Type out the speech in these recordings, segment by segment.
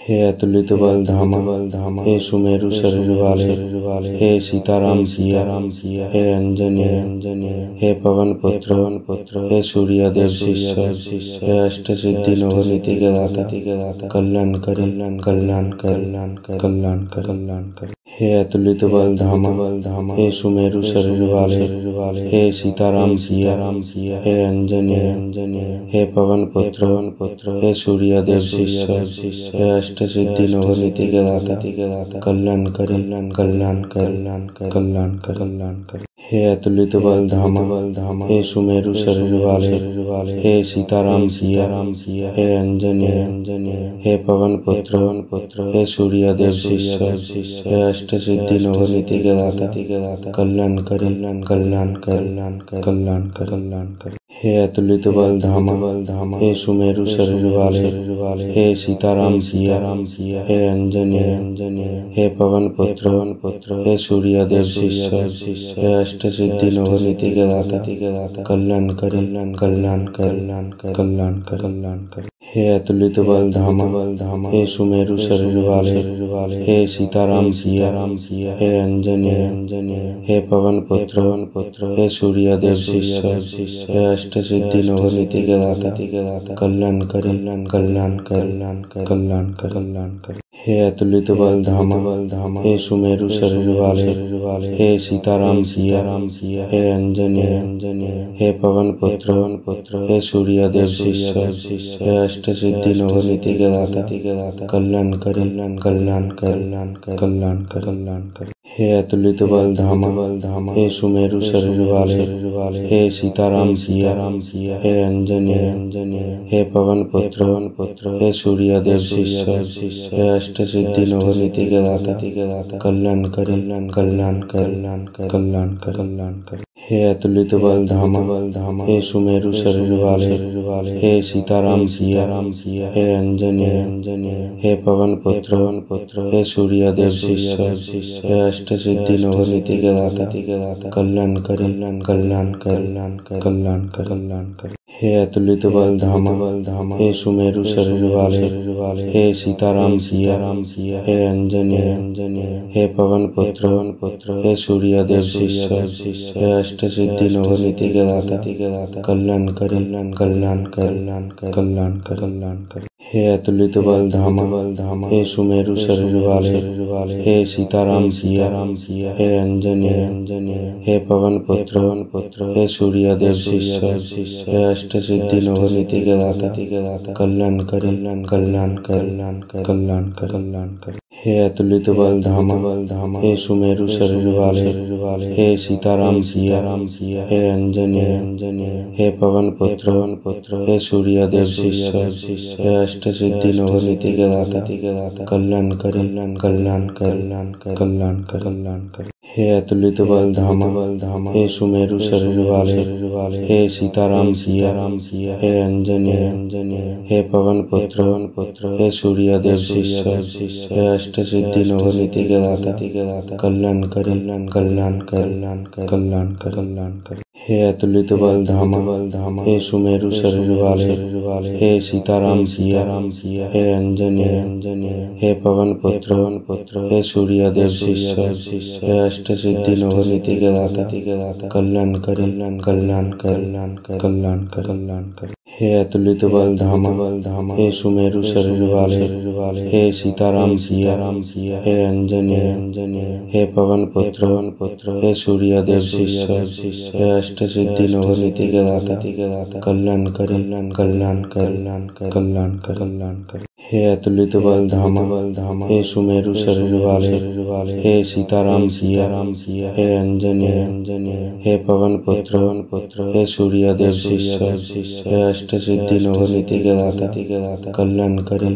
हे अतुलित बल धामा, हे सुमेरु शरीर वाले, हे सीताराम सिया, हे अंजनेय, हे पवन पुत्र, हे सूर्य देव शिष्य, हे अष्ट सिद्धि नवनीति के दाता, कल्याण कर। हे अतुलित बल धामा, हे सुमेरु शरीर वाले, हे सीताराम सिया, हे अंजनेय, हे पवन पुत्र, हे सूर्य देव शिष्य, हे अष्ट सिद्धि नवनीति के दाता, कल्याण कर। हे अतुलित बल धामा, हे सुमेरु शरीर वाले, हे सीताराम सिया, हे अंजनेय, हे पवन पुत्र, हे सूर्य देव शिष्य, हे अष्ट सिद्धि नवनीति के दाता, कल्याण कर। हे अतुलित बल धामा, हे सुमेरु शरीर वाले, हे सीताराम सिया, हे अंजनेय, हे पवन पुत्र, हे सूर्य देव शिष्य, हे अष्ट सिद्धि नवनीति के दाता, कल्याण कर। हे अतुलित बल धामा, हे सुमेरु शरीर वाले, हे सीताराम सिया, हे अंजनेय, हे पवन पुत्र, हे सूर्य देव शिष्य, हे अष्ट सिद्धि नवनीति के दाता, कल्याण कर। हे अतुलित बल धामा, हे सुमेरु शरीर वाले, हे सीताराम सिया, हे अंजनेय, हे पवन पुत्र, हे सूर्य देव शिष्य, हे अष्ट सिद्धि नवनीति के दाता, कल्याण कर। हे अतुलित बल धामा, हे सुमेरु शरीर वाले, हे सीताराम सिया, हे अंजनेय, हे पवन पुत्र, हे सूर्य देव शिष्य, हे अष्ट सिद्धि नवनीति के दाता, कल्याण कर। हे अतुलित बल धामा, हे सुमेरु शरीर वाले, हे सीताराम सिया, हे अंजनेय, हे पवन पुत्र, हे सूर्य देव शिष्य, हे अष्ट सिद्धि नवनीति के दाता, कल्याण कर। हे अतुलित बल धामा, हे सुमेरु शरीर वाले, हे सीताराम सिया, हे अंजनेय, हे पवन पुत्र, हे सूर्य देव शिष्य, हे अष्ट सिद्धि नवनीति के दाता, कल्याण कर। हे अतुलित बल धामा, हे सुमेरु शरीर वाले, हे सीताराम सिया, हे अंजनेय, हे पवन पुत्र, हे सूर्य देव शिष्य, हे अष्ट सिद्धि नवनीति के दाता, कल्याण कर। हे अतुलित बल धामा, हे सुमेरु शरीर वाले, हे सीताराम सिया, हे अंजनेय, हे पवन पुत्र, हे सूर्य देव शिष्य, हे अष्ट सिद्धि नवनीति के दाता, कल्याण कर। हे अतुलित बल धामा, हे सुमेरु शरीर वाले, हे सीताराम सिया, हे अंजनेय, हे पवन पुत्र, हे सूर्य देव शिष्य, हे अष्ट सिद्धि नवनीति के दाता, कल्याण कर। हे अतुलित बल धामा, हे सुमेरु शरीर वाले, हे सीताराम सिया, हे अंजनेय, हे पवन पुत्र, हे सूर्य देव शिष्य, हे अष्ट सिद्धि नवनीति के दाता, कल्याण कर। हे अतुलित बल धामा, हे सुमेरु शरीर वाले, हे सीताराम सिया, हे अंजनेय, हे पवन पुत्र, हे सूर्य देव शिष्य, हे अष्ट सिद्धि नवनीति के दाता, कल्याण कर। हे अतुलित बल धामा, हे सुमेरु शरीर वाले, हे सीताराम सिया, हे अंजनेय, हे पवन पुत्र, हे सूर्य देव शिष्य, हे अष्ट सिद्धि नवनीति के दाता, कल्याण कर।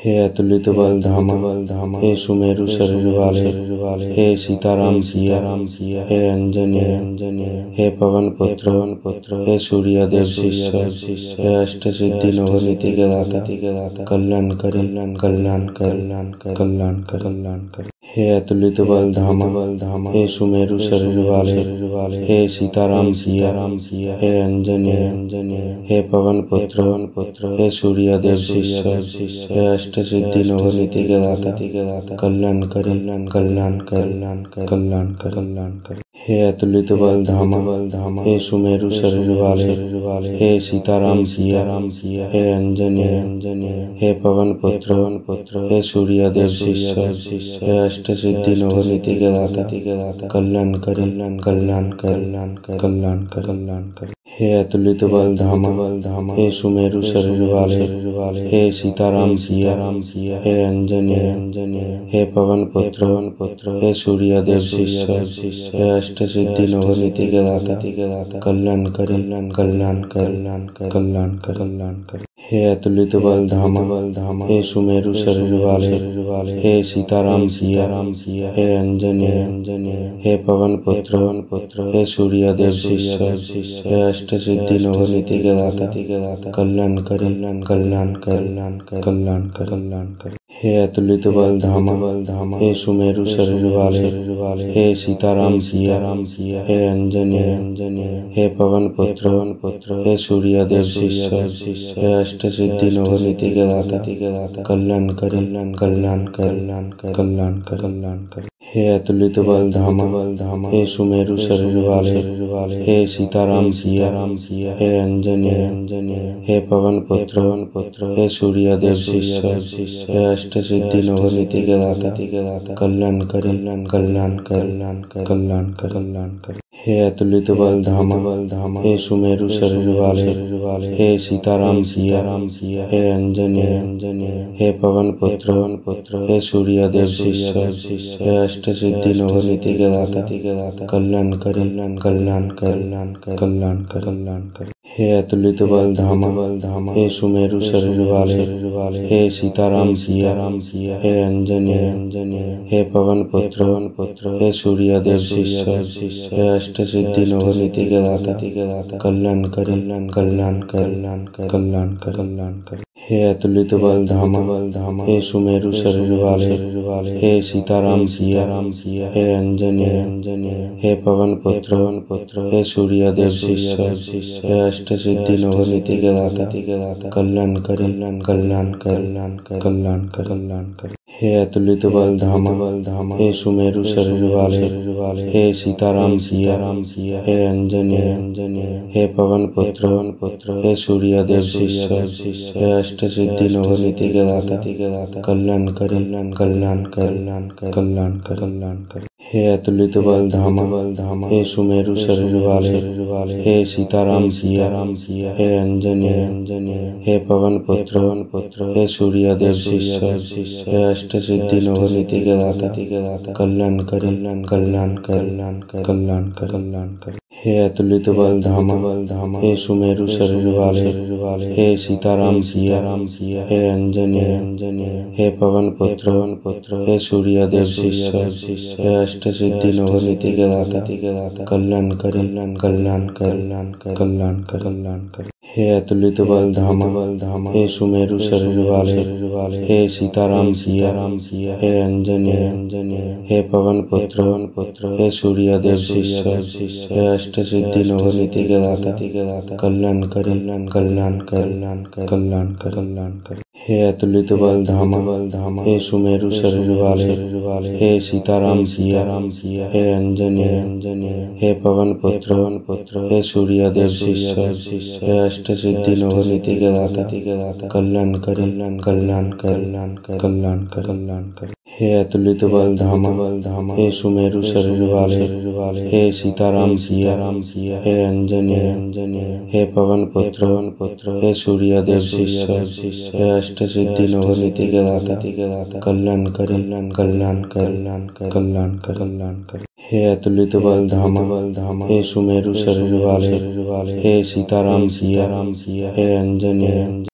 हे अतुलित बल धामा, हे सुमेरु शरीर वाले, हे सीताराम सिया, हे अंजनेय, हे पवन पुत्र, हे सूर्य देव शिष्य, हे अष्ट सिद्धि नवनीति के दाता, कल्याण कर। हे अतुलित बल धामा हे सुमेरु शरीर वाले हे सीताराम सिया हे अंजनी हे पवन पुत्र हे सूर्यदेव शिष्य हे अष्ट सिद्धि नवनीति के दाता कल्याण कर हे अतुलित बल धामा हे सुमेरु शरीर वाले हे सीताराम सिया हे अंजनी हे पवन पुत्र हे सूर्यदेव शिष्य हे अष्ट सिद्धि नवनीति के दाता कल्याण कर हे अतुलित बल धामा हे सुमेरु शरीर वाले हे सीताराम सिया हे अंजनी हे पवन पुत्र हे सूर्यदेव शिष्य हे अष्ट सिद्धि नवनीति के दाता कल्याण कर हे अतुलित बल धामा हे सुमेरु शरीर वाले हे सीताराम सिया हे अंजनी हे पवन पुत्र हे सूर्यदेव शिष्य हे अष्ट सिद्धि नवनीति के दाता कल्याण कर हे अतुलित बल धामा हे सुमेरु शरीर वाले हे सीताराम सिया हे अंजनी हे पवन पुत्र हे सूर्यदेव शिष्य हे अष्ट सिद्धि नवनीति के दाता कल्याण कर हे अतुलित बल धामा हे सुमेरु शरीर वाले हे सीताराम सिया हे अंजनी हे पवन पुत्र हे सूर्यदेव शिष्य हे अष्ट सिद्धि नवनीति के दाता कल्याण कर हे अतुलित बल धामा हे सुमेरु शरीर वाले हे सीताराम सिया हे अंजनी हे पवन पुत्र हे सूर्यदेव शिष्य हे अष्ट सिद्धि नवनीति के दाता कल्याण कर हे अतुलित बल धामा हे सुमेरु शरीर वाले हे सीताराम सिया हे अंजनी हे पवन पुत्र हे सूर्यदेव शिष्य हे अष्ट सिद्धि नवनीति के दाता कल्याण कर हे अतुलित बल धामा हे सुमेरु शरीर वाले हे सीताराम सिया हे अंजनी हे पवन पुत्र हे सूर्यदेव शिष्य हे अष्ट सिद्धि नवनीति के दाता कल्याण कर हे अतुलित बल धामा हे सुमेरु शरीर वाले हे सीताराम सिया हे अंजनी हे पवन पुत्र हे सूर्यदेव शिष्य हे अष्ट सिद्धि नवनीति के दाता कल्याण कर हे अतुलित बल धामा हे सुमेरु शरीर वाले हे सीताराम सिया हे अंजनी हे पवन पुत्र हे सूर्यदेव शिष्य हे अष्ट सिद्धि नवनीति के दाता कल्याण कर हे अतुलित बल धामा हे सुमेरु शरीर वाले हे सीताराम सिया हे अंजनी हे पवन पुत्र हे सूर्यदेव शिष्य हे अष्ट सिद्धि नवनीति के दाता कल्याण कर हे अतुलित बल धामा हे सुमेरु शरीर वाले हे सीताराम सिया हे अंजनी हे पवन पुत्र हे सूर्यदेव शिष्य हे अष्ट सिद्धि नवनीति के दाता कल्याण कर हे अतुलित बल धामा हे सुमेरु शरीर वाले हे सीताराम सिया हे अंजनी हे पवन पुत्र हे सूर्यदेव शिष्य हे अष्ट सिद्धि नवनीति के दाता कल्याण कर हे अतुलित बल धामा हे सुमेरु शरीर वाले हे सीताराम सिया हे अंजनी हे पवन पुत्र हे सूर्यदेव शिष्य हे अष्ट सिद्धि नवनीति के दाता कल्याण कर हे अतुलित बल धामा हे सुमेरु शरीर वाले हे सीताराम सिया हे अंजनी